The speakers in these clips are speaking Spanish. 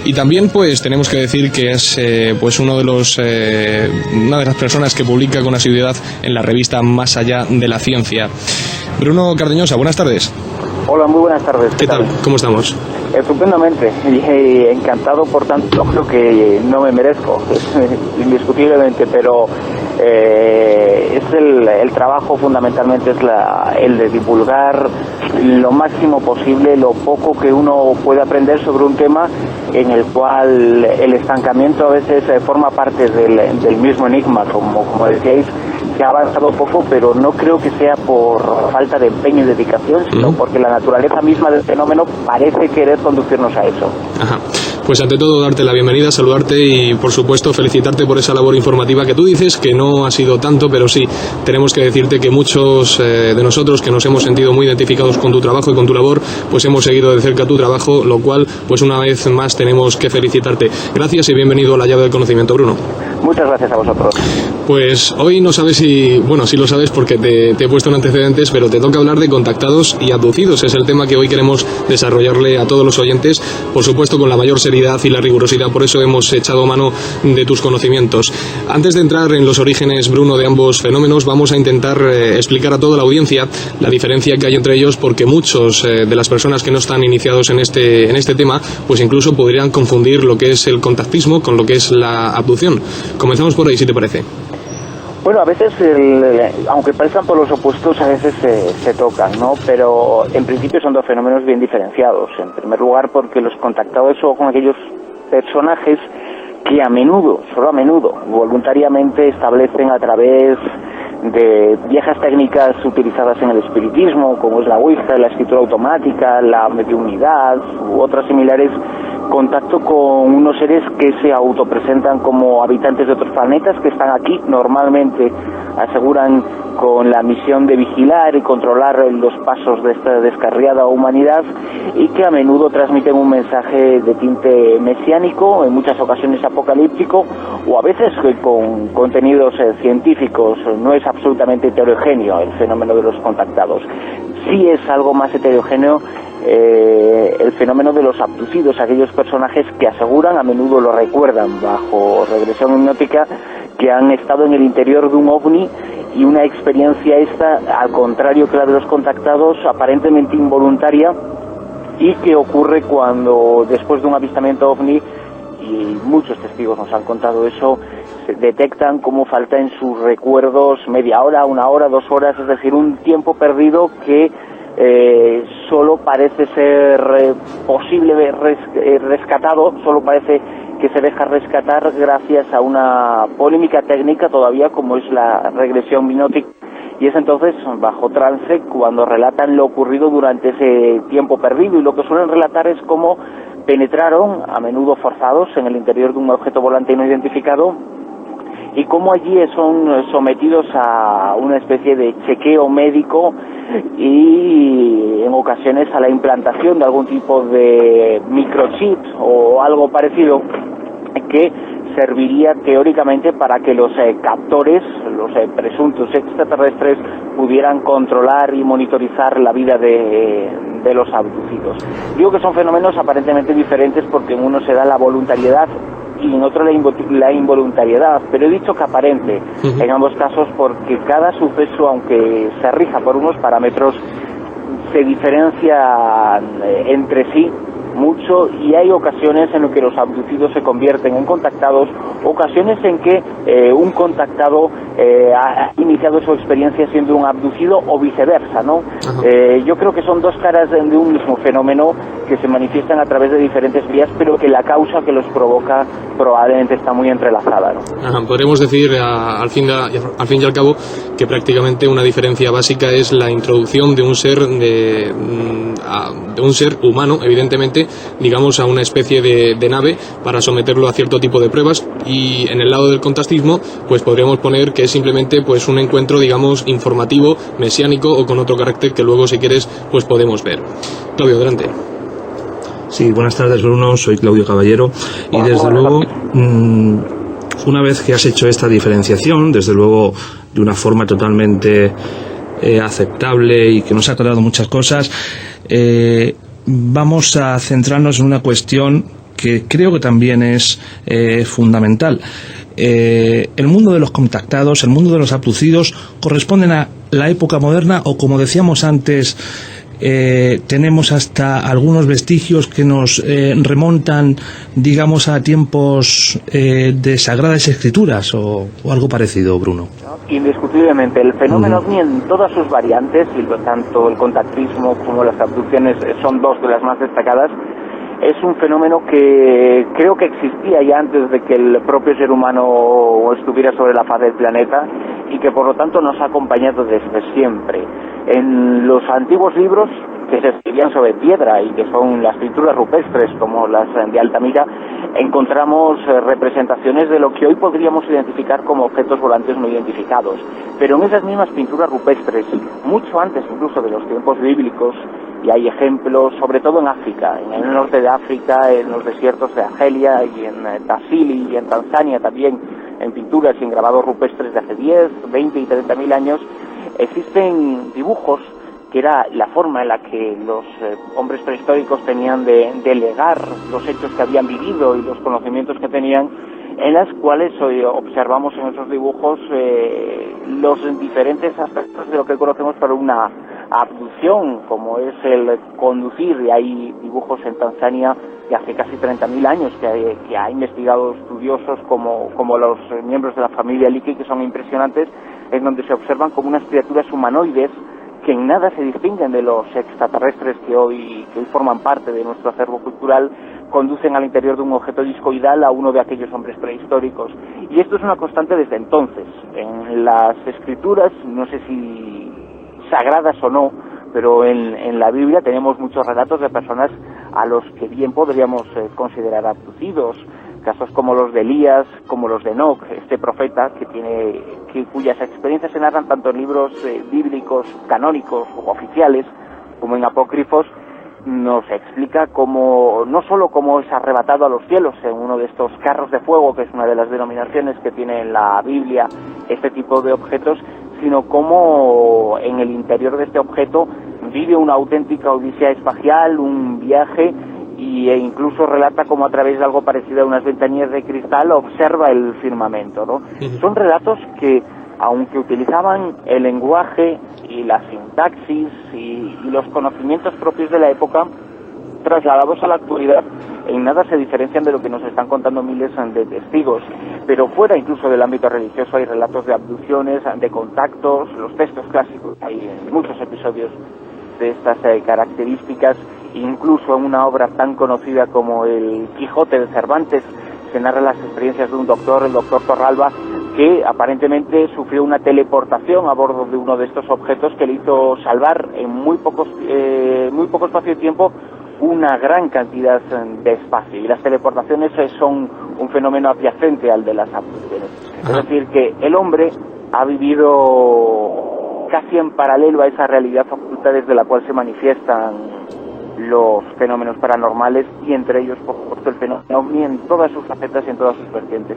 Y también pues tenemos que decir que es pues una de las personas que publica con asiduidad en la revista Más Allá de la Ciencia. Bruno Cardeñosa, buenas tardes. Hola, muy buenas tardes. ¿Qué tal? ¿Cómo estamos? Estupendamente, encantado por tanto lo que no me merezco, indiscutiblemente, pero es el trabajo fundamentalmente es el de divulgar lo máximo posible lo poco que uno puede aprender sobre un tema en el cual el estancamiento a veces forma parte del mismo enigma, como decíais. Se ha avanzado poco, pero no creo que sea por falta de empeño y dedicación, sino porque la naturaleza misma del fenómeno parece querer conducirnos a eso. Ajá. Pues ante todo darte la bienvenida, saludarte y por supuesto felicitarte por esa labor informativa que tú dices que no ha sido tanto, pero sí, tenemos que decirte que muchos de nosotros que nos hemos sentido muy identificados con tu trabajo y con tu labor, pues hemos seguido de cerca tu trabajo, lo cual pues una vez más tenemos que felicitarte. Gracias y bienvenido a la llave del conocimiento, Bruno. Muchas gracias a vosotros. Pues hoy no sabes si, bueno, sí lo sabes porque te he puesto en antecedentes, pero te toca hablar de contactados y abducidos. Es el tema que hoy queremos desarrollarle a todos los oyentes, por supuesto con la mayor seriedad y la rigurosidad, por eso hemos echado mano de tus conocimientos. Antes de entrar en los orígenes, Bruno, de ambos fenómenos, vamos a intentar explicar a toda la audiencia la diferencia que hay entre ellos, porque muchos de las personas que no están iniciados en este tema, pues incluso podrían confundir lo que es el contactismo con lo que es la abducción. Comenzamos por ahí, si te parece. Bueno, a veces, aunque parezcan por los opuestos, a veces se tocan, ¿no? Pero en principio son dos fenómenos bien diferenciados. En primer lugar, porque los contactados son aquellos personajes que a menudo, solo a menudo, voluntariamente establecen a través de viejas técnicas utilizadas en el espiritismo, como es la ouija, la escritura automática, la mediunidad u otras similares, contacto con unos seres que se autopresentan como habitantes de otros planetas, que están aquí, normalmente aseguran con la misión de vigilar y controlar los pasos de esta descarriada humanidad, y que a menudo transmiten un mensaje de tinte mesiánico, en muchas ocasiones apocalíptico, o a veces con contenidos científicos. No es absolutamente heterogéneo el fenómeno de los contactados. Sí es algo más heterogéneo el fenómeno de los abducidos, aquellos personajes que aseguran, a menudo lo recuerdan bajo regresión hipnótica, que han estado en el interior de un ovni, y una experiencia esta, al contrario que la de los contactados, aparentemente involuntaria, y que ocurre cuando después de un avistamiento ovni, y muchos testigos nos han contado eso, se detectan cómo falta en sus recuerdos media hora, 1 hora, 2 horas, es decir, un tiempo perdido que solo parece ser posible rescatado, solo parece que se deja rescatar gracias a una polémica técnica todavía como es la regresión hipnótica, y es entonces bajo trance cuando relatan lo ocurrido durante ese tiempo perdido, y lo que suelen relatar es cómo penetraron, a menudo forzados, en el interior de un objeto volante no identificado, y cómo allí son sometidos a una especie de chequeo médico y en ocasiones a la implantación de algún tipo de microchip o algo parecido que serviría teóricamente para que los captores, los presuntos extraterrestres, pudieran controlar y monitorizar la vida de los abducidos. Digo que son fenómenos aparentemente diferentes porque en uno se da la voluntariedad y en otro la involuntariedad, pero he dicho que aparente en ambos casos porque cada suceso, aunque se rija por unos parámetros, se diferencia entre sí mucho, y hay ocasiones en las que los abducidos se convierten en contactados, ocasiones en que un contactado ha iniciado su experiencia siendo un abducido o viceversa, ¿no? Yo creo que son dos caras de un mismo fenómeno que se manifiestan a través de diferentes vías, pero que la causa que los provoca probablemente está muy entrelazada, ¿no? Podríamos decir al fin y al cabo que prácticamente una diferencia básica es la introducción de un ser humano, evidentemente, digamos, a una especie de nave para someterlo a cierto tipo de pruebas, y en el lado del contactismo pues podríamos poner que es simplemente pues un encuentro, digamos, informativo, mesiánico o con otro carácter que luego, si quieres, pues podemos ver. Claudio, adelante. Sí, buenas tardes, Bruno, soy Claudio Caballero, y desde luego, una vez que has hecho esta diferenciación, desde luego de una forma totalmente aceptable y que nos ha aclarado muchas cosas, vamos a centrarnos en una cuestión que creo que también es fundamental. El mundo de los contactados, el mundo de los abducidos, corresponden a la época moderna, o como decíamos antes, tenemos hasta algunos vestigios que nos remontan, digamos, a tiempos de Sagradas Escrituras o algo parecido, Bruno. Indiscutiblemente, el fenómeno OVNI en todas sus variantes, y tanto el contactismo como las abducciones son dos de las más destacadas, es un fenómeno que creo que existía ya antes de que el propio ser humano estuviera sobre la faz del planeta, y que por lo tanto nos ha acompañado desde siempre. En los antiguos libros que se escribían sobre piedra y que son las pinturas rupestres como las de Altamira, encontramos representaciones de lo que hoy podríamos identificar como objetos volantes no identificados. Pero en esas mismas pinturas rupestres, mucho antes incluso de los tiempos bíblicos, y hay ejemplos, sobre todo en África, en el norte de África, en los desiertos de Argelia y en Tassili y en Tanzania también, en pinturas y en grabados rupestres de hace 10, 20 y 30 mil años, existen dibujos que era la forma en la que los hombres prehistóricos tenían de legar los hechos que habían vivido y los conocimientos que tenían, en las cuales hoy observamos en esos dibujos los diferentes aspectos de lo que conocemos por una abducción, como es el conducir, y hay dibujos en Tanzania de hace casi 30.000 años que ha investigado estudiosos como los miembros de la familia Leakey, que son impresionantes, en donde se observan como unas criaturas humanoides que en nada se distinguen de los extraterrestres que hoy forman parte de nuestro acervo cultural, conducen al interior de un objeto discoidal a uno de aquellos hombres prehistóricos. Y esto es una constante desde entonces. En las escrituras, no sé si sagradas o no, pero en la Biblia tenemos muchos relatos de personas a los que bien podríamos considerar abducidos, casos como los de Elías, como los de Enoch, este profeta cuyas experiencias se narran tanto en libros bíblicos canónicos o oficiales como en apócrifos. Nos explica cómo, no solo cómo es arrebatado a los cielos en uno de estos carros de fuego, que es una de las denominaciones que tiene en la Biblia este tipo de objetos, sino cómo en el interior de este objeto vive una auténtica odisea espacial, un viaje, e incluso relata cómo a través de algo parecido a unas ventanillas de cristal observa el firmamento, ¿no? Son relatos que, aunque utilizaban el lenguaje y la sintaxis y los conocimientos propios de la época, trasladados a la actualidad, en nada se diferencian de lo que nos están contando miles de testigos. Pero fuera incluso del ámbito religioso hay relatos de abducciones, de contactos, los textos clásicos, hay muchos episodios de estas características. Incluso en una obra tan conocida como El Quijote de Cervantes se narran las experiencias de un doctor, el doctor Torralba, que aparentemente sufrió una teleportación a bordo de uno de estos objetos que le hizo salvar en muy poco espacio de tiempo una gran cantidad de espacio. Y las teleportaciones son un fenómeno adyacente al de las abducciones. Es decir, que el hombre ha vivido casi en paralelo a esa realidad oculta desde la cual se manifiestan los fenómenos paranormales, y entre ellos, por supuesto, el fenómeno OVNI en todas sus facetas y en todas sus vertientes.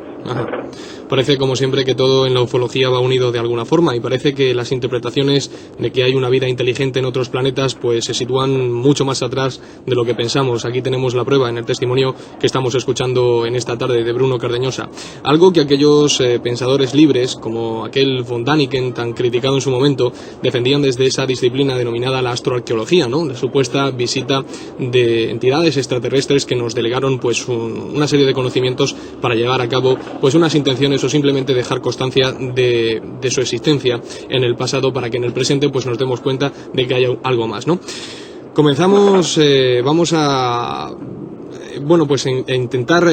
Parece, como siempre, que todo en la ufología va unido de alguna forma, y parece que las interpretaciones de que hay una vida inteligente en otros planetas pues se sitúan mucho más atrás de lo que pensamos. Aquí tenemos la prueba en el testimonio que estamos escuchando en esta tarde de Bruno Cardeñosa. Algo que aquellos pensadores libres, como aquel von Däniken tan criticado en su momento, defendían desde esa disciplina denominada la astroarqueología, ¿no? La supuesta visita de entidades extraterrestres que nos delegaron pues una serie de conocimientos para llevar a cabo pues unas intenciones, o simplemente dejar constancia de su existencia en el pasado, para que en el presente pues nos demos cuenta de que hay algo más, ¿no? Comenzamos, vamos a intentar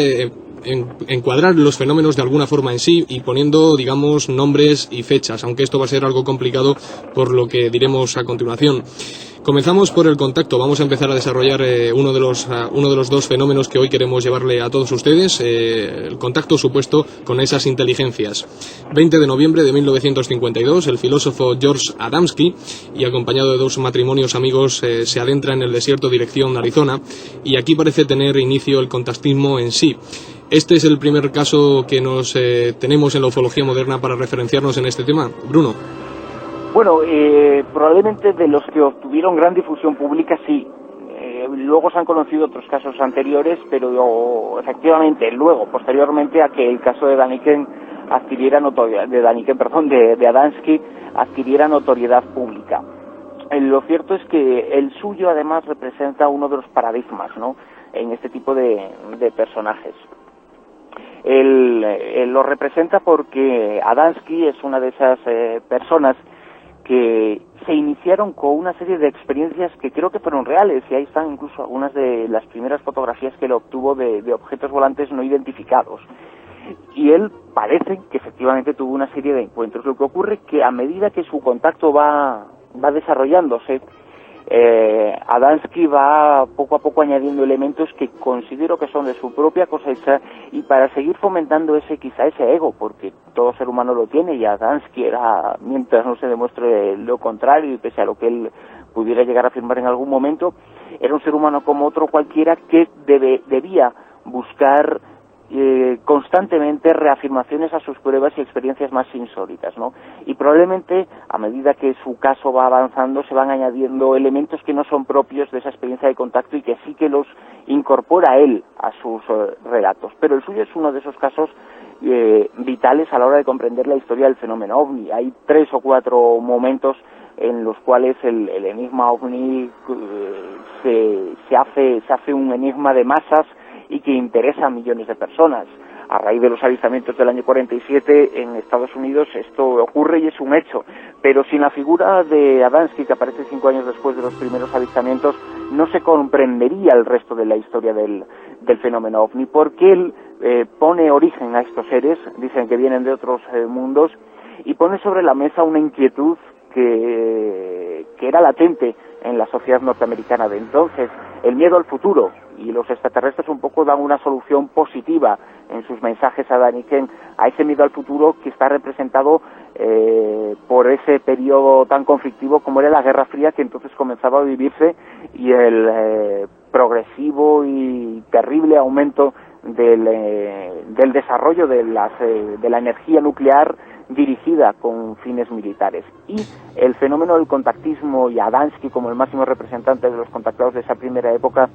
encuadrar los fenómenos de alguna forma en sí, y poniendo, digamos, nombres y fechas, aunque esto va a ser algo complicado por lo que diremos a continuación. Comenzamos por el contacto. Vamos a empezar a desarrollar uno de los dos fenómenos que hoy queremos llevarle a todos ustedes, el contacto supuesto con esas inteligencias. 20 de noviembre de 1952, el filósofo George Adamski, y acompañado de dos matrimonios amigos, se adentra en el desierto dirección Arizona, y aquí parece tener inicio el contactismo en sí. Este es el primer caso que nos tenemos en la ufología moderna para referenciarnos en este tema. Bruno. Bueno, probablemente de los que obtuvieron gran difusión pública, sí. luego se han conocido otros casos anteriores, pero efectivamente posteriormente a que el caso de Daniken adquiriera notoriedad, de Adamski adquiriera notoriedad pública. Lo cierto es que el suyo además representa uno de los paradigmas, ¿no?, en este tipo de personajes. Él lo representa porque Adamski es una de esas personas que se iniciaron con una serie de experiencias que creo que fueron reales, y ahí están incluso algunas de las primeras fotografías que él obtuvo de objetos volantes no identificados. Y él parece que efectivamente tuvo una serie de encuentros. Lo que ocurre es que a medida que su contacto va desarrollándose, Adamski va poco a poco añadiendo elementos que considero que son de su propia cosecha, y para seguir fomentando ese ego, porque todo ser humano lo tiene, y Adamski era, mientras no se demuestre lo contrario, y pese a lo que él pudiera llegar a afirmar en algún momento, era un ser humano como otro cualquiera que debía buscar constantemente reafirmaciones a sus pruebas y experiencias más insólitas, ¿no? Y probablemente a medida que su caso va avanzando se van añadiendo elementos que no son propios de esa experiencia de contacto y que sí que los incorpora él a sus relatos. Pero el suyo es uno de esos casos vitales a la hora de comprender la historia del fenómeno OVNI. Hay 3 o 4 momentos en los cuales el enigma OVNI se hace un enigma de masas y que interesa a millones de personas. A raíz de los avistamientos del año 47 en Estados Unidos esto ocurre y es un hecho, pero sin la figura de Adamski, que aparece 5 años después de los primeros avistamientos, no se comprendería el resto de la historia del fenómeno OVNI, porque él pone origen a estos seres, dicen que vienen de otros mundos, y pone sobre la mesa una inquietud que era latente en la sociedad norteamericana de entonces, el miedo al futuro, y los extraterrestres un poco dan una solución positiva en sus mensajes a Daniken a ese miedo al futuro que está representado por ese periodo tan conflictivo como era la Guerra Fría, que entonces comenzaba a vivirse, y el progresivo y terrible aumento del desarrollo de la energía nuclear dirigida con fines militares. Y el fenómeno del contactismo, y Adamski como el máximo representante de los contactados de esa primera época,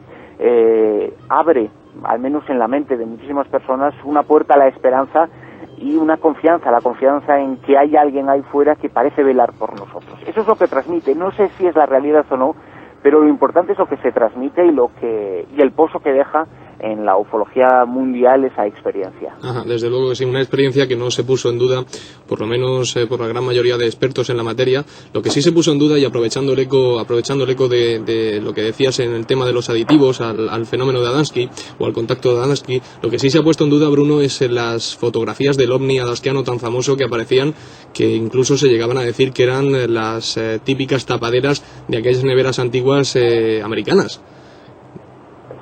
abre, al menos en la mente de muchísimas personas, una puerta a la esperanza y una confianza, la confianza en que hay alguien ahí fuera que parece velar por nosotros. Eso es lo que transmite. No sé si es la realidad o no, pero lo importante es lo que se transmite y el pozo que deja en la ufología mundial esa experiencia. Ajá, desde luego que sí, una experiencia que no se puso en duda, por lo menos por la gran mayoría de expertos en la materia. Lo que sí se puso en duda, y aprovechando el eco de lo que decías en el tema de los aditivos al fenómeno de Adamski o al contacto de Adamski, lo que sí se ha puesto en duda, Bruno, es las fotografías del ovni adamskiano tan famoso que aparecían, que incluso se llegaban a decir que eran las típicas tapaderas de aquellas neveras antiguas americanas.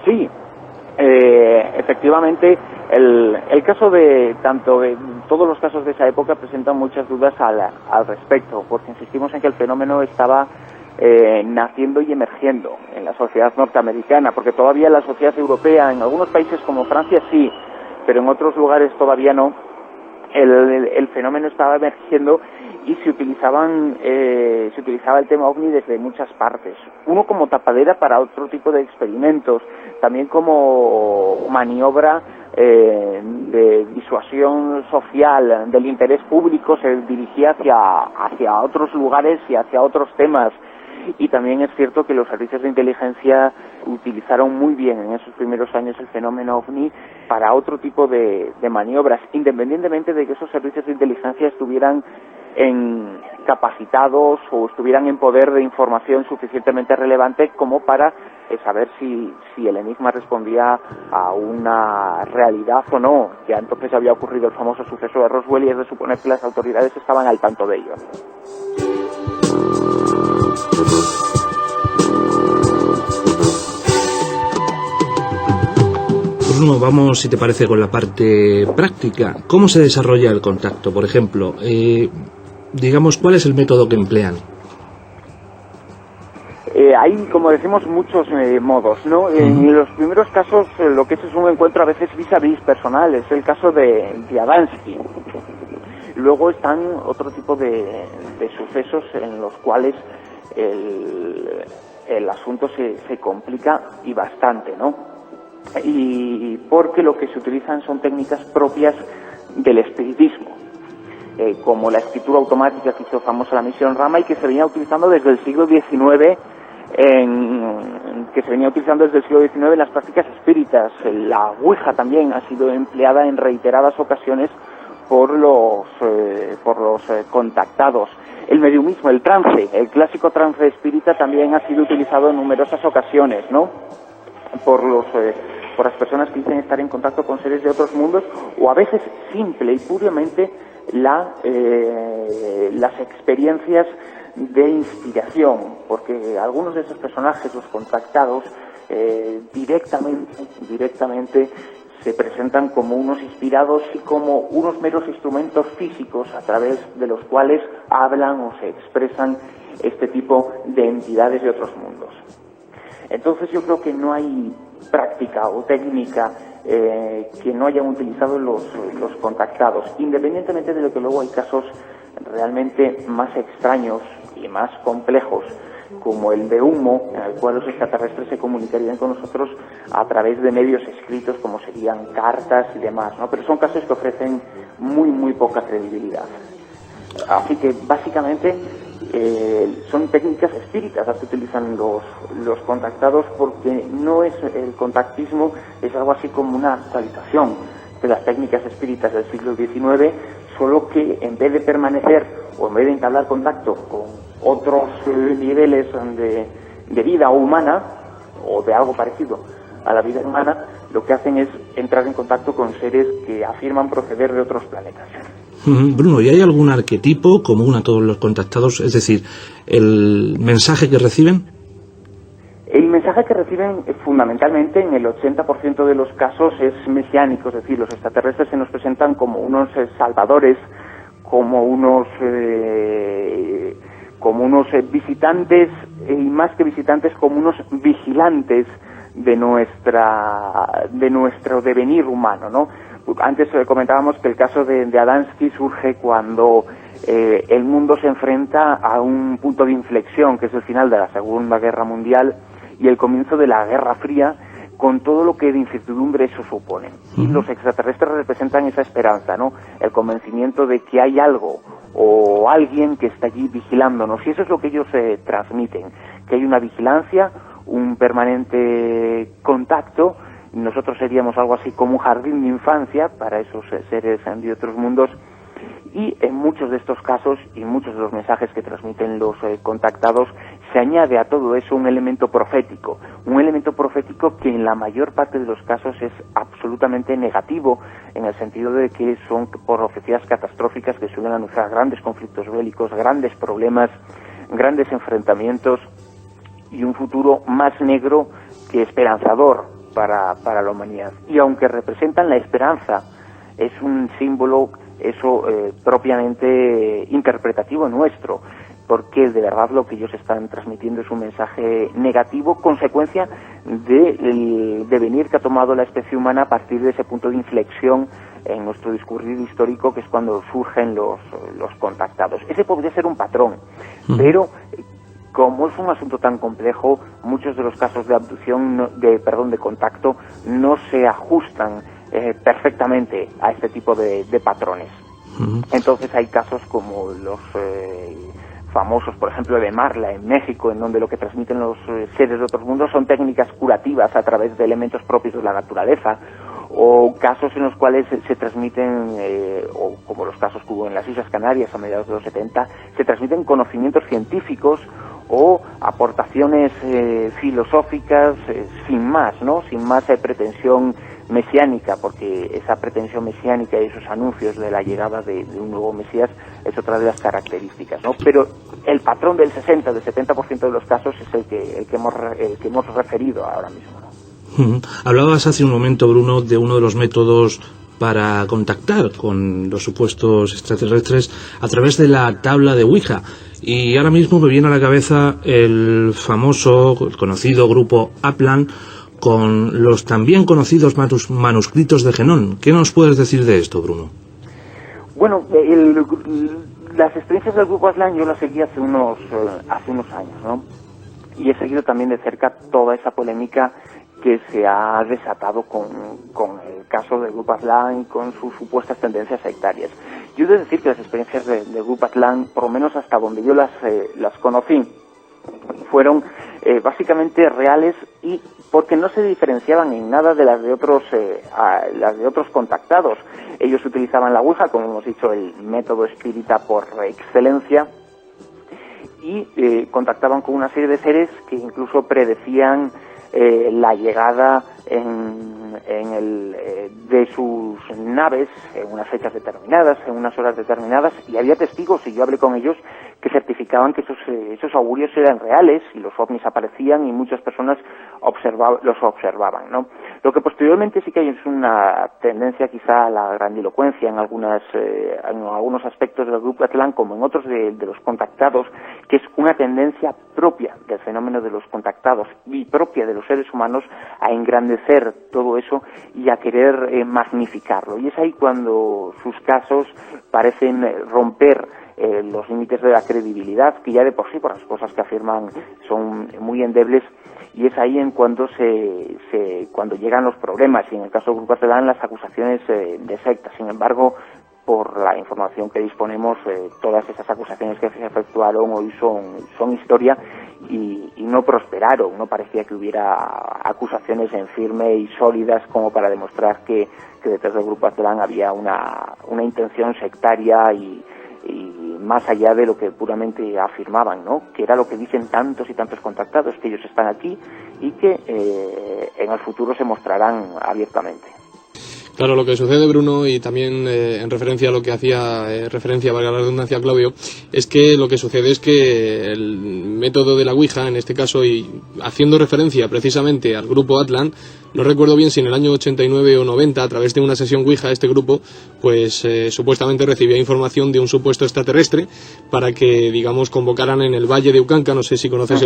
Sí. Efectivamente, el caso de todos los casos de esa época presentan muchas dudas al respecto, porque insistimos en que el fenómeno estaba naciendo y emergiendo en la sociedad norteamericana, porque todavía en la sociedad europea, en algunos países como Francia sí, pero en otros lugares todavía no, el fenómeno estaba emergiendo y se utilizaba el tema OVNI desde muchas partes. Uno como tapadera para otro tipo de experimentos, también como maniobra de disuasión social del interés público, se dirigía hacia otros lugares y hacia otros temas. Y también es cierto que los servicios de inteligencia utilizaron muy bien en esos primeros años el fenómeno OVNI para otro tipo de maniobras, independientemente de que esos servicios de inteligencia estuvieran capacitados o estuvieran en poder de información suficientemente relevante como para saber si el enigma respondía a una realidad o no. Ya entonces había ocurrido el famoso suceso de Roswell y es de suponer que las autoridades estaban al tanto de ello. Bruno, vamos, si te parece, con la parte práctica. ¿Cómo se desarrolla el contacto? Por ejemplo, digamos, ¿cuál es el método que emplean? Hay, como decimos, muchos modos, ¿no? En los primeros casos lo que es un encuentro a veces vis a vis personal, es el caso de Adamski. Luego están otro tipo de sucesos en los cuales el asunto se complica y bastante, ¿no? Y porque lo que se utilizan son técnicas propias del espiritismo, como la escritura automática que hizo famosa la misión Rama y que se venía utilizando desde el siglo XIX en las prácticas espíritas. La Ouija también ha sido empleada en reiteradas ocasiones por los contactados. El mediumismo, el trance, el clásico trance espírita también ha sido utilizado en numerosas ocasiones, ¿no? Por las personas que dicen estar en contacto con seres de otros mundos, o a veces simple y puramente las experiencias de inspiración, porque algunos de esos personajes, los contactados, directamente se presentan como unos inspirados y como unos meros instrumentos físicos a través de los cuales hablan o se expresan este tipo de entidades de otros mundos. Entonces yo creo que no hay práctica o técnica que no hayan utilizado los contactados, independientemente de lo que luego hay casos realmente más extraños y más complejos, como el de humo, en el cual los extraterrestres se comunicarían con nosotros a través de medios escritos, como serían cartas y demás, ¿no? Pero son casos que ofrecen muy poca credibilidad. Así que básicamente son técnicas espíritas las que utilizan los contactados, porque no es el contactismo, es algo así como una actualización de las técnicas espíritas del siglo XIX, solo que en vez de permanecer o en vez de entablar contacto con otros niveles de vida humana o de algo parecido a la vida humana, lo que hacen es entrar en contacto con seres que afirman proceder de otros planetas. Bruno, ¿y hay algún arquetipo común a todos los contactados? Es decir, ¿el mensaje que reciben? El mensaje que reciben fundamentalmente en el 80% de los casos es mesiánico, es decir, los extraterrestres se nos presentan como unos salvadores, como unos visitantes, y más que visitantes, como unos vigilantes de nuestro devenir humano, ¿no? Antes comentábamos que el caso de Adamski surge cuando el mundo se enfrenta a un punto de inflexión, que es el final de la Segunda Guerra Mundial y el comienzo de la Guerra Fría, con todo lo que de incertidumbre eso supone. Y los extraterrestres representan esa esperanza, ¿no? El convencimiento de que hay algo o alguien que está allí vigilándonos, y eso es lo que ellos transmiten, que hay una vigilancia, un permanente contacto. Nosotros seríamos algo así como un jardín de infancia para esos seres de otros mundos, y en muchos de estos casos y muchos de los mensajes que transmiten los contactados se añade a todo eso un elemento profético que en la mayor parte de los casos es absolutamente negativo, en el sentido de que son profecías catastróficas que suelen anunciar grandes conflictos bélicos, grandes problemas, grandes enfrentamientos y un futuro más negro que esperanzador para la humanidad. Y aunque representan la esperanza, es un símbolo propiamente interpretativo nuestro, porque de verdad lo que ellos están transmitiendo es un mensaje negativo, consecuencia del devenir que ha tomado la especie humana a partir de ese punto de inflexión en nuestro discurrir histórico, que es cuando surgen los contactados. Ese podría ser un patrón, pero como es un asunto tan complejo, muchos de los casos de abducción, de contacto, no se ajustan perfectamente a este tipo de patrones. Entonces hay casos como los famosos, por ejemplo, de Marla en México, en donde lo que transmiten los seres de otros mundos son técnicas curativas a través de elementos propios de la naturaleza, o casos en los cuales se transmiten, o como los casos que hubo en las Islas Canarias a mediados de los 70, se transmiten conocimientos científicos o aportaciones filosóficas sin más, ¿no? Sin más pretensión mesiánica, porque esa pretensión mesiánica y esos anuncios de la llegada de un nuevo Mesías es otra de las características, ¿no? Pero el patrón del 60, del 70% de los casos es el que hemos referido ahora mismo, ¿no? Hablabas hace un momento, Bruno, de uno de los métodos para contactar con los supuestos extraterrestres a través de la tabla de Ouija. Y ahora mismo me viene a la cabeza el famoso, el conocido grupo Aplan, con los también conocidos manuscritos de Genón. ¿Qué nos puedes decir de esto, Bruno? Bueno, las experiencias del grupo Aslan yo las seguí hace unos años, ¿no? y he seguido también de cerca toda esa polémica que se ha desatado con el caso de Grupo Aztlán y con sus supuestas tendencias sectarias. Yo he de decir que las experiencias de Grupo Aztlán, por lo menos hasta donde yo las conocí, fueron básicamente reales, y porque no se diferenciaban en nada de las de otros contactados. Ellos utilizaban la Ouija, como hemos dicho, el método espírita por excelencia, y contactaban con una serie de seres que incluso predecían la llegada de sus naves en unas fechas determinadas, en unas horas determinadas, y había testigos, y yo hablé con ellos, que certificaban que esos augurios eran reales, y los ovnis aparecían y muchas personas los observaban, ¿no? Lo que posteriormente sí que hay es una tendencia quizá a la grandilocuencia en algunos aspectos del Grupo Aztlán, como en otros de los contactados, que es una tendencia propia del fenómeno de los contactados y propia de los seres humanos a engrandecer todo eso y a querer magnificarlo. Y es ahí cuando sus casos parecen romper los límites de la credibilidad, que ya de por sí, por las cosas que afirman, son muy endebles, y es ahí en cuando cuando llegan los problemas, y en el caso del Grupo Aztlán las acusaciones de secta. Sin embargo, por la información que disponemos, todas esas acusaciones que se efectuaron hoy son historia, y no prosperaron. No parecía que hubiera acusaciones en firme y sólidas como para demostrar que detrás del Grupo Aztlán había una intención sectaria y más allá de lo que puramente afirmaban, ¿no? Que era lo que dicen tantos y tantos contactados, que ellos están aquí y que en el futuro se mostrarán abiertamente. Claro, lo que sucede, Bruno, y también en referencia a lo que hacía referencia, valga la redundancia, Claudio, es que lo que sucede es que el método de la Ouija, en este caso, y haciendo referencia precisamente al Grupo Aztlán, no recuerdo bien si en el año 89 o 90, a través de una sesión Ouija, este grupo, pues supuestamente recibía información de un supuesto extraterrestre para que, digamos, convocaran en el Valle de Ucanca, no sé si conoces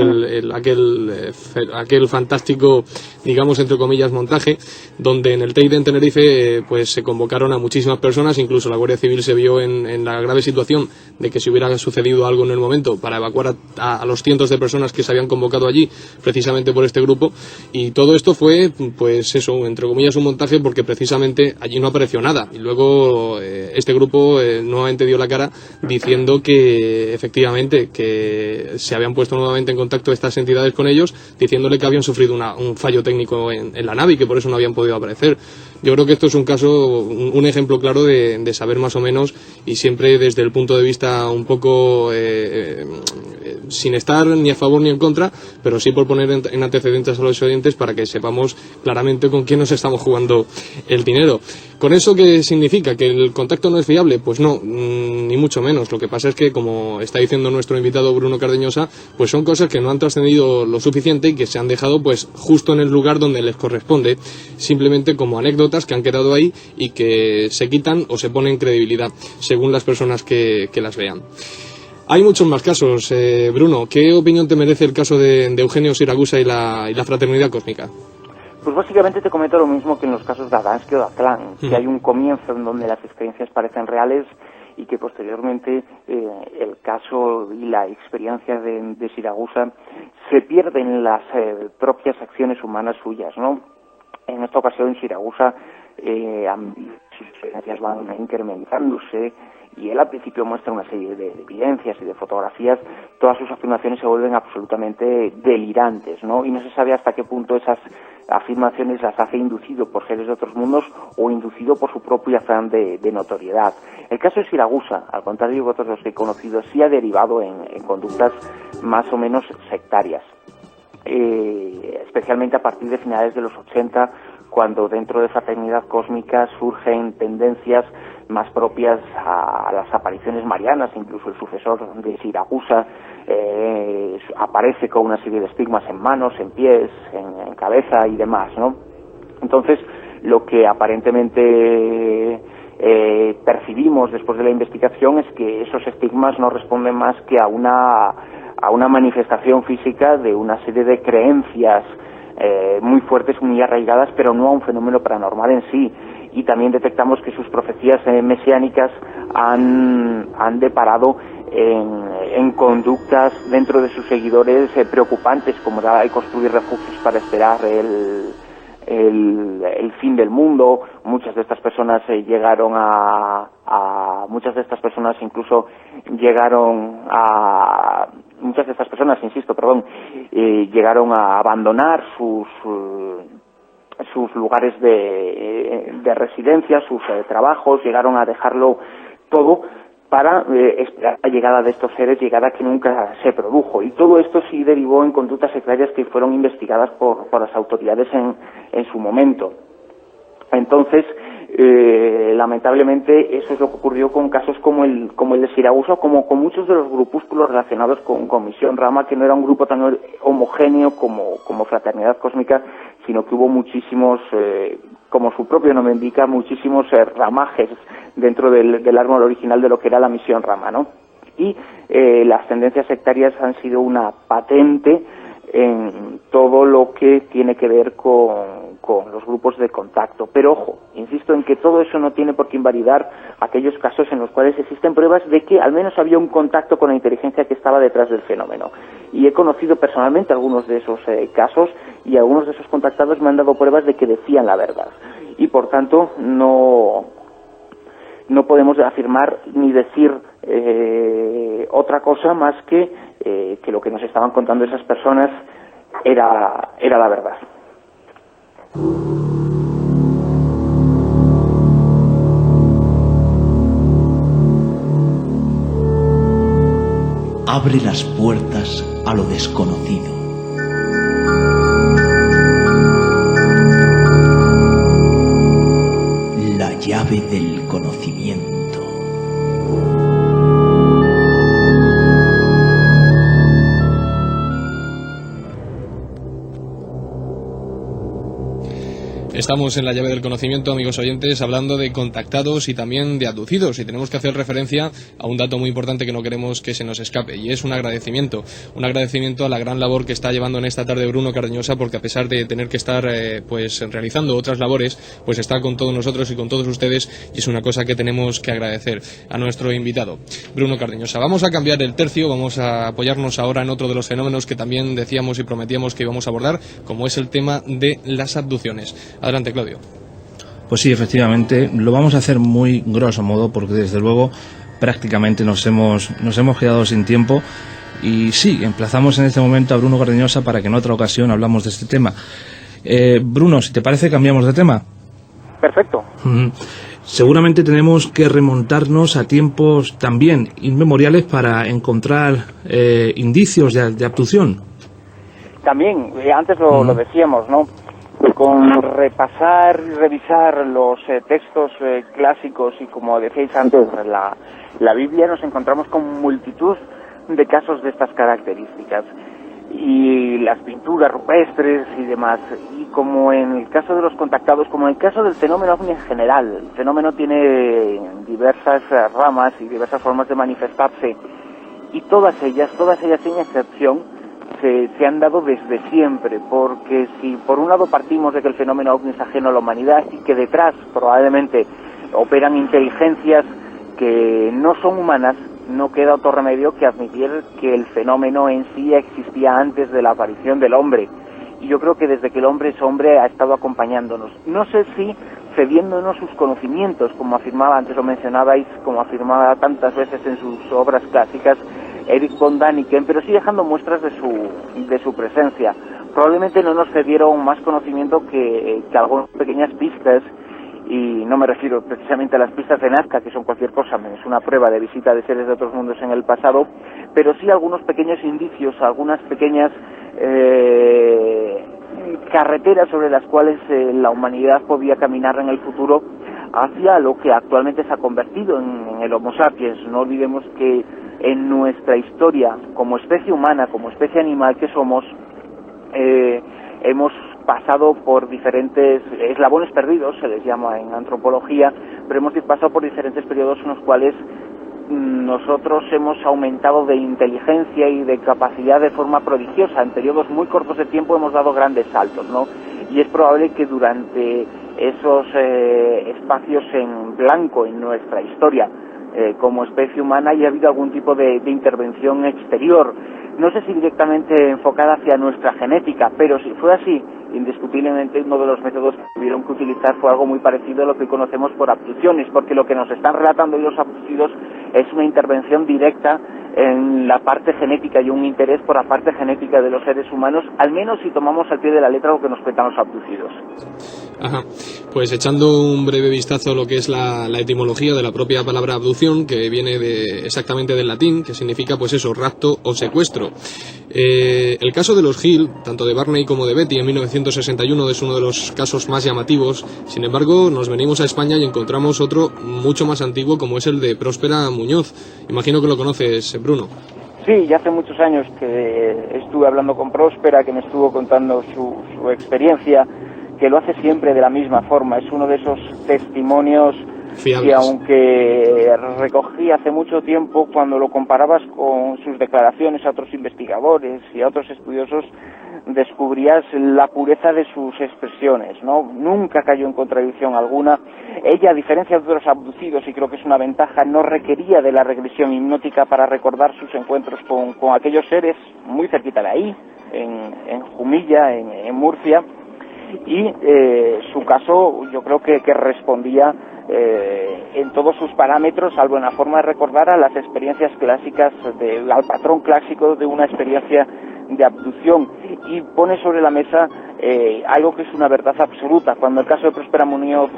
aquel fantástico, digamos, entre comillas, montaje, donde en el Teide, en Tenerife, pues se convocaron a muchísimas personas, incluso la Guardia Civil se vio en la grave situación de que si hubiera sucedido algo en el momento para evacuar a los cientos de personas que se habían convocado allí, precisamente por este grupo, y todo esto fue, pues eso, entre comillas, un montaje, porque precisamente allí no apareció nada, y luego este grupo nuevamente dio la cara diciendo que efectivamente que se habían puesto nuevamente en contacto estas entidades con ellos, diciéndole que habían sufrido un fallo técnico en la nave y que por eso no habían podido aparecer. Yo creo que esto es un caso, un ejemplo claro de saber más o menos, y siempre desde el punto de vista un poco sin estar ni a favor ni en contra, pero sí por poner en antecedentes a los oyentes para que sepamos claramente con quién nos estamos jugando el dinero. ¿Con eso qué significa? ¿Que el contacto no es fiable? Pues no, ni mucho menos. Lo que pasa es que, como está diciendo nuestro invitado Bruno Cardeñosa, pues son cosas que no han trascendido lo suficiente y que se han dejado pues justo en el lugar donde les corresponde, simplemente como anécdotas que han quedado ahí y que se quitan o se ponen credibilidad según las personas que las vean. Hay muchos más casos, Bruno. ¿Qué opinión te merece el caso de Eugenio Siragusa y la fraternidad cósmica? Pues básicamente te comento lo mismo que en los casos de Adamski o de Aztlán, que hay un comienzo en donde las experiencias parecen reales y que posteriormente el caso y la experiencia de Siragusa se pierden las propias acciones humanas suyas, ¿no? En esta ocasión Siragusa sus experiencias van incrementándose, y él al principio muestra una serie de evidencias y de fotografías. Todas sus afirmaciones se vuelven absolutamente delirantes, ¿no? Y no se sabe hasta qué punto esas afirmaciones las hace inducido por seres de otros mundos o inducido por su propio afán de notoriedad. El caso de Siragusa, al contrario de otros los que he conocido, sí ha derivado en conductas más o menos sectarias, especialmente a partir de finales de los 80, cuando dentro de fraternidad cósmica surgen tendencias más propias a las apariciones marianas. Incluso el sucesor de Siragusa aparece con una serie de estigmas en manos, en pies, en cabeza y demás, ¿no? Entonces, lo que aparentemente percibimos después de la investigación es que esos estigmas no responden más que a una manifestación física de una serie de creencias muy fuertes, muy arraigadas, pero no a un fenómeno paranormal en sí. Y también detectamos que sus profecías mesiánicas han deparado en en conductas dentro de sus seguidores preocupantes, como era el construir refugios para esperar el fin del mundo. Muchas de estas personas llegaron a abandonar sus lugares de residencia, sus trabajos, llegaron a dejarlo todo para esperar la llegada de estos seres, llegada que nunca se produjo. Y todo esto sí derivó en conductas sectarias que fueron investigadas por las autoridades en su momento. Entonces, lamentablemente, eso es lo que ocurrió con casos como el de Siragusa, como con muchos de los grupúsculos relacionados con Misión Rama, que no era un grupo tan homogéneo como Fraternidad Cósmica, sino que hubo muchísimos, como su propio nombre indica, muchísimos ramajes dentro del árbol original de lo que era la Misión Rama, ¿no? Y las tendencias sectarias han sido una patente en todo lo que tiene que ver con los grupos de contacto. Pero ojo, insisto en que todo eso no tiene por qué invalidar aquellos casos en los cuales existen pruebas de que al menos había un contacto con la inteligencia que estaba detrás del fenómeno. Y he conocido personalmente algunos de esos casos, y algunos de esos contactados me han dado pruebas de que decían la verdad. Y por tanto no podemos afirmar ni decir otra cosa más que lo que nos estaban contando esas personas era la verdad. Abre las puertas a lo desconocido. La llave del conocimiento. Estamos en la llave del conocimiento, amigos oyentes, hablando de contactados y también de abducidos, y tenemos que hacer referencia a un dato muy importante que no queremos que se nos escape, y es un agradecimiento a la gran labor que está llevando en esta tarde Bruno Cardeñosa, porque a pesar de tener que estar realizando otras labores, pues está con todos nosotros y con todos ustedes, y es una cosa que tenemos que agradecer a nuestro invitado, Bruno Cardeñosa. Vamos a cambiar el tercio, vamos a apoyarnos ahora en otro de los fenómenos que también decíamos y prometíamos que íbamos a abordar, como es el tema de las abducciones. Adelante, Claudio. Pues sí, efectivamente, lo vamos a hacer muy grosso modo, porque desde luego prácticamente nos hemos quedado sin tiempo. Y sí, emplazamos en este momento a Bruno Cardeñosa para que en otra ocasión hablamos de este tema. Bruno, si te parece, cambiamos de tema. Perfecto. Seguramente tenemos que remontarnos a tiempos también inmemoriales para encontrar indicios de abducción. También, antes lo decíamos, ¿no? Con repasar y revisar los textos clásicos y, como decíais antes, la Biblia, nos encontramos con multitud de casos de estas características, y las pinturas rupestres y demás. Y como en el caso de los contactados, como en el caso del fenómeno ovni en general, el fenómeno tiene diversas ramas y diversas formas de manifestarse, y todas ellas sin excepción se han dado desde siempre, porque si por un lado partimos de que el fenómeno ovni es ajeno a la humanidad y que detrás probablemente operan inteligencias que no son humanas, no queda otro remedio que admitir que el fenómeno en sí existía antes de la aparición del hombre. Y yo creo que desde que el hombre es hombre ha estado acompañándonos. No sé si cediéndonos sus conocimientos, como afirmaba, antes lo mencionabais, como afirmaba tantas veces en sus obras clásicas Erich von Däniken, pero sí dejando muestras de su presencia. Probablemente no nos cedieron más conocimiento que algunas pequeñas pistas, y no me refiero precisamente a las pistas de Nazca, que son cualquier cosa, es una prueba de visita de seres de otros mundos en el pasado, pero sí algunos pequeños indicios, algunas pequeñas carreteras sobre las cuales la humanidad podía caminar en el futuro hacia lo que actualmente se ha convertido en el Homo sapiens. No olvidemos que en nuestra historia, como especie humana, como especie animal que somos, hemos pasado por diferentes eslabones perdidos, se les llama en antropología, pero hemos pasado por diferentes periodos en los cuales nosotros hemos aumentado de inteligencia y de capacidad de forma prodigiosa. En periodos muy cortos de tiempo hemos dado grandes saltos, ¿no? Y es probable que durante esos espacios en blanco en nuestra historia, como especie humana y ha habido algún tipo de intervención exterior. No sé si directamente enfocada hacia nuestra genética, pero si fue así, indiscutiblemente uno de los métodos que tuvieron que utilizar fue algo muy parecido a lo que conocemos por abducciones, porque lo que nos están relatando los abducidos es una intervención directa en la parte genética y un interés por la parte genética de los seres humanos, al menos si tomamos al pie de la letra lo que nos cuentan los abducidos. Ajá. Pues echando un breve vistazo a lo que es la etimología de la propia palabra abducción, que viene exactamente del latín, que significa pues eso, rapto o secuestro. El caso de los Hill, tanto de Barney como de Betty en 1961, es uno de los casos más llamativos. Sin embargo, nos venimos a España y encontramos otro mucho más antiguo, como es el de Próspera Muñoz. Imagino que lo conoces, Bruno. Sí, ya hace muchos años que estuve hablando con Próspera, que me estuvo contando su experiencia, que lo hace siempre de la misma forma. Es uno de esos testimonios fiables, que aunque recogí hace mucho tiempo, cuando lo comparabas con sus declaraciones a otros investigadores y a otros estudiosos, descubrías la pureza de sus expresiones, ¿no? Nunca cayó en contradicción alguna. Ella, a diferencia de otros abducidos, y creo que es una ventaja, no requería de la regresión hipnótica para recordar sus encuentros con aquellos seres muy cerquita de ahí, en Jumilla, en Murcia. Y su caso yo creo que respondía en todos sus parámetros, salvo en la forma de recordar, a las experiencias clásicas, al patrón clásico de una experiencia de abducción, y pone sobre la mesa algo que es una verdad absoluta. Cuando el caso de Próspera Muñoz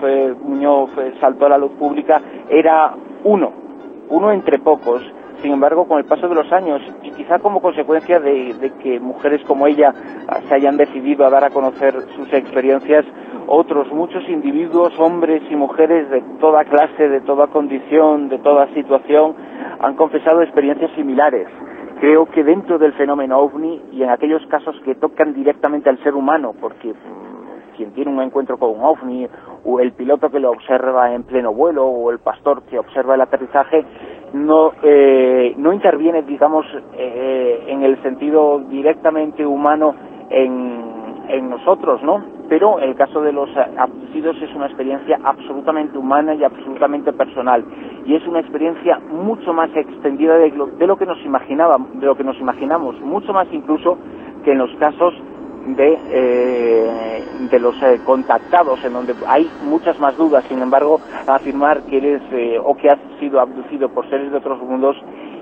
saltó a la luz pública, era uno entre pocos. Sin embargo, con el paso de los años, y quizá como consecuencia de que mujeres como ella se hayan decidido a dar a conocer sus experiencias, otros muchos individuos, hombres y mujeres de toda clase, de toda condición, de toda situación, han confesado experiencias similares. Creo que dentro del fenómeno OVNI, y en aquellos casos que tocan directamente al ser humano, porque quien tiene un encuentro con un OVNI, o el piloto que lo observa en pleno vuelo, o el pastor que observa el aterrizaje, no interviene, digamos, en el sentido directamente humano en nosotros, ¿no? Pero el caso de los abducidos es una experiencia absolutamente humana y absolutamente personal, y es una experiencia mucho más extendida de lo que nos imaginamos, mucho más incluso que en los casos de los contactados, en donde hay muchas más dudas. Sin embargo, afirmar que eres o que has sido abducido por seres de otros mundos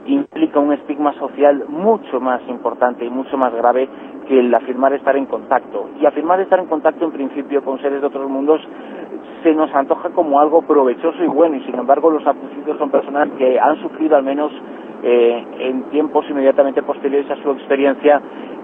implica un estigma social mucho más importante y mucho más grave que el afirmar estar en contacto. Y afirmar estar en contacto, en principio, con seres de otros mundos se nos antoja como algo provechoso y bueno, y sin embargo los abducidos son personas que han sufrido, al menos en tiempos inmediatamente posteriores a su experiencia,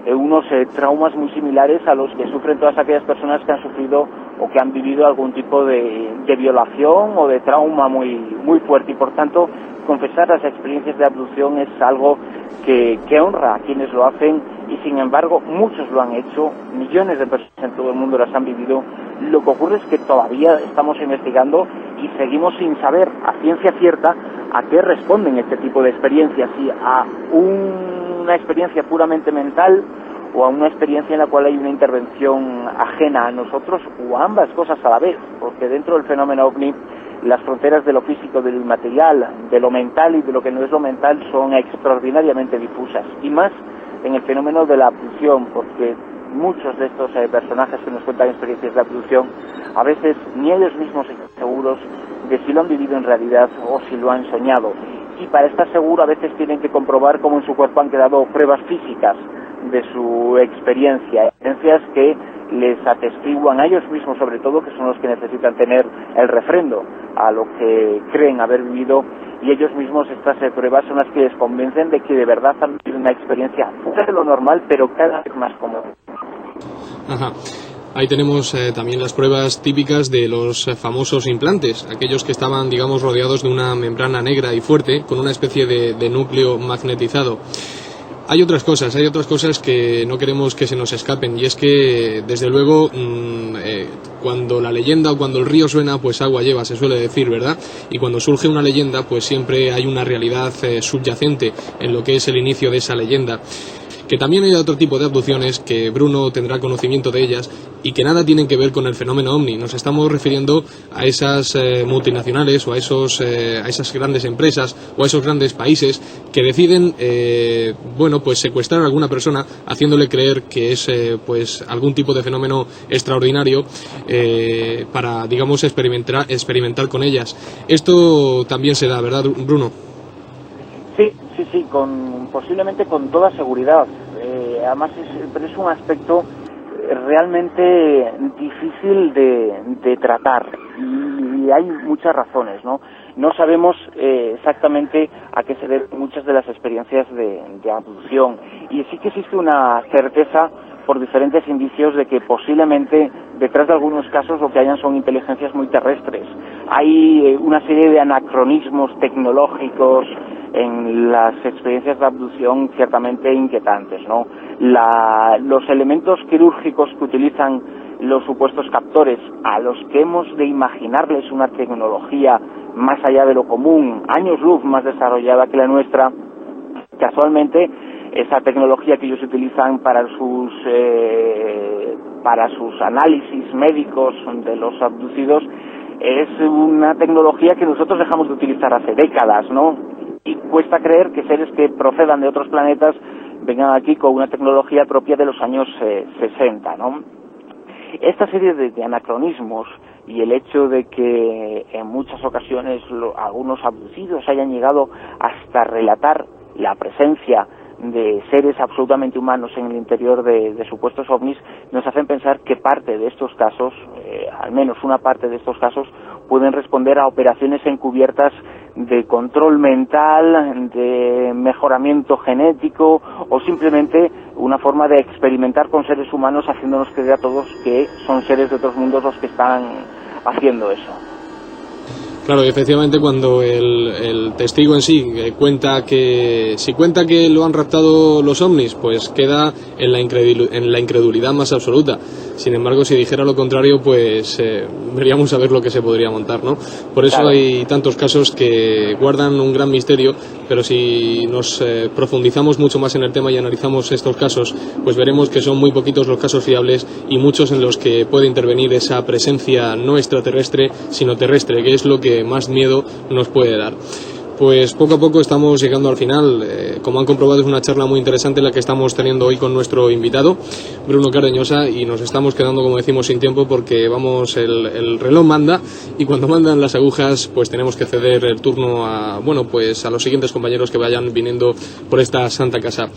unos traumas muy similares a los que sufren todas aquellas personas que han sufrido o que han vivido algún tipo de violación o de trauma muy, muy fuerte, y por tanto confesar las experiencias de abducción es algo que honra a quienes lo hacen, y sin embargo muchos lo han hecho, millones de personas en todo el mundo las han vivido. Lo que ocurre es que todavía estamos investigando y seguimos sin saber a ciencia cierta a qué responden este tipo de experiencias, si a una experiencia puramente mental o a una experiencia en la cual hay una intervención ajena a nosotros, o a ambas cosas a la vez, porque dentro del fenómeno OVNI las fronteras de lo físico, de lo inmaterial, de lo mental y de lo que no es lo mental son extraordinariamente difusas, y más en el fenómeno de la abducción, porque muchos de estos personajes que nos cuentan experiencias de abducción, a veces ni ellos mismos están seguros de si lo han vivido en realidad o si lo han soñado, y para estar seguro a veces tienen que comprobar cómo en su cuerpo han quedado pruebas físicas de su experiencia, experiencias que les atestiguan a ellos mismos, sobre todo, que son los que necesitan tener el refrendo a lo que creen haber vivido, y ellos mismos, estas pruebas son las que les convencen de que de verdad han vivido una experiencia fuera de lo normal, pero cada vez más común. Ajá. Ahí tenemos también las pruebas típicas de los famosos implantes, aquellos que estaban, digamos, rodeados de una membrana negra y fuerte, con una especie de núcleo magnetizado. Hay otras cosas que no queremos que se nos escapen, y es que, desde luego, cuando la leyenda o cuando el río suena, pues agua lleva, se suele decir, ¿verdad? Y cuando surge una leyenda, pues siempre hay una realidad subyacente en lo que es el inicio de esa leyenda. Que también hay otro tipo de abducciones, que Bruno tendrá conocimiento de ellas, y que nada tienen que ver con el fenómeno OVNI. Nos estamos refiriendo a esas multinacionales o a esas grandes empresas o a esos grandes países que deciden pues secuestrar a alguna persona haciéndole creer que es pues algún tipo de fenómeno extraordinario para, digamos, experimentar con ellas. Esto también se da, ¿verdad, Bruno? Sí, posiblemente con toda seguridad. Además pero es un aspecto realmente difícil de tratar y hay muchas razones, ¿no? No sabemos exactamente a qué se deben muchas de las experiencias de abducción, y sí que existe una certeza por diferentes indicios de que posiblemente detrás de algunos casos lo que hayan son inteligencias muy terrestres. Hay una serie de anacronismos tecnológicos en las experiencias de abducción ciertamente inquietantes, ¿no? Los elementos quirúrgicos que utilizan los supuestos captores, a los que hemos de imaginarles una tecnología más allá de lo común, años luz más desarrollada que la nuestra, casualmente esa tecnología que ellos utilizan para sus análisis médicos de los abducidos es una tecnología que nosotros dejamos de utilizar hace décadas, ¿no? Y cuesta creer que seres que procedan de otros planetas vengan aquí con una tecnología propia de los años 60, ¿no? Esta serie de anacronismos y el hecho de que en muchas ocasiones algunos abducidos hayan llegado hasta relatar la presencia de seres absolutamente humanos en el interior de supuestos ovnis, nos hacen pensar que parte de estos casos, al menos una parte de estos casos, pueden responder a operaciones encubiertas de control mental, de mejoramiento genético o simplemente una forma de experimentar con seres humanos, haciéndonos creer a todos que son seres de otros mundos los que están haciendo eso. Claro, efectivamente, cuando el testigo en sí cuenta que lo han raptado los ovnis, pues queda en la incredulidad más absoluta. Sin embargo, si dijera lo contrario, pues veríamos a ver lo que se podría montar, ¿no? Por eso hay tantos casos que guardan un gran misterio, pero si nos profundizamos mucho más en el tema y analizamos estos casos, pues veremos que son muy poquitos los casos fiables y muchos en los que puede intervenir esa presencia no extraterrestre, sino terrestre, que es lo que más miedo nos puede dar. Pues poco a poco estamos llegando al final. Como han comprobado, es una charla muy interesante la que estamos teniendo hoy con nuestro invitado, Bruno Cardeñosa, y nos estamos quedando, como decimos, sin tiempo porque el reloj manda, y cuando mandan las agujas, pues tenemos que ceder el turno a los siguientes compañeros que vayan viniendo por esta santa casa.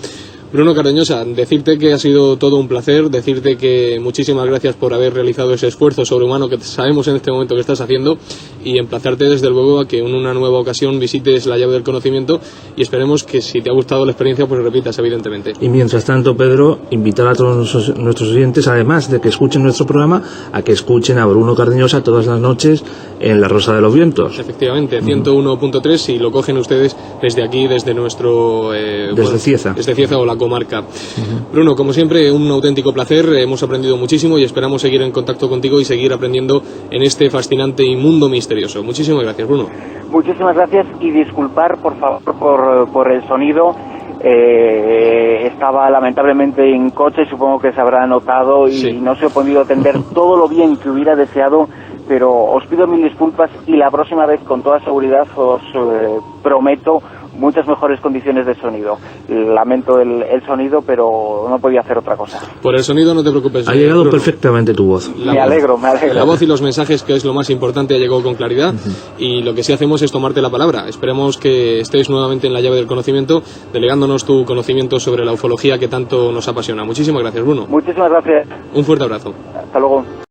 Bruno Cardeñosa, decirte que ha sido todo un placer, decirte que muchísimas gracias por haber realizado ese esfuerzo sobrehumano que sabemos en este momento que estás haciendo, y emplazarte desde luego a que en una nueva ocasión visites la llave del conocimiento, y esperemos que si te ha gustado la experiencia pues repitas, evidentemente. Y mientras tanto, Pedro, invitar a todos nuestros oyentes, además de que escuchen nuestro programa, a que escuchen a Bruno Cardeñosa todas las noches en La Rosa de los Vientos. Efectivamente, 101.3, y lo cogen ustedes desde aquí, desde nuestro... desde Cieza. Desde Cieza o la comarca. Bruno, como siempre, un auténtico placer, hemos aprendido muchísimo y esperamos seguir en contacto contigo y seguir aprendiendo en este fascinante y mundo misterioso. Muchísimas gracias, Bruno. Muchísimas gracias, y disculpar por favor por el sonido. Estaba lamentablemente en coche, supongo que se habrá notado, y sí, no se ha podido atender todo lo bien que hubiera deseado, pero os pido mil disculpas, y la próxima vez con toda seguridad os prometo muchas mejores condiciones de sonido. Lamento el sonido, pero no podía hacer otra cosa. Por el sonido no te preocupes. Ha llegado Bruno, perfectamente tu voz. Me alegro. La voz y los mensajes, que es lo más importante, ha llegado con claridad, y lo que sí hacemos es tomarte la palabra. Esperemos que estés nuevamente en la llave del conocimiento, delegándonos tu conocimiento sobre la ufología que tanto nos apasiona. Muchísimas gracias, Bruno. Muchísimas gracias. Un fuerte abrazo. Hasta luego.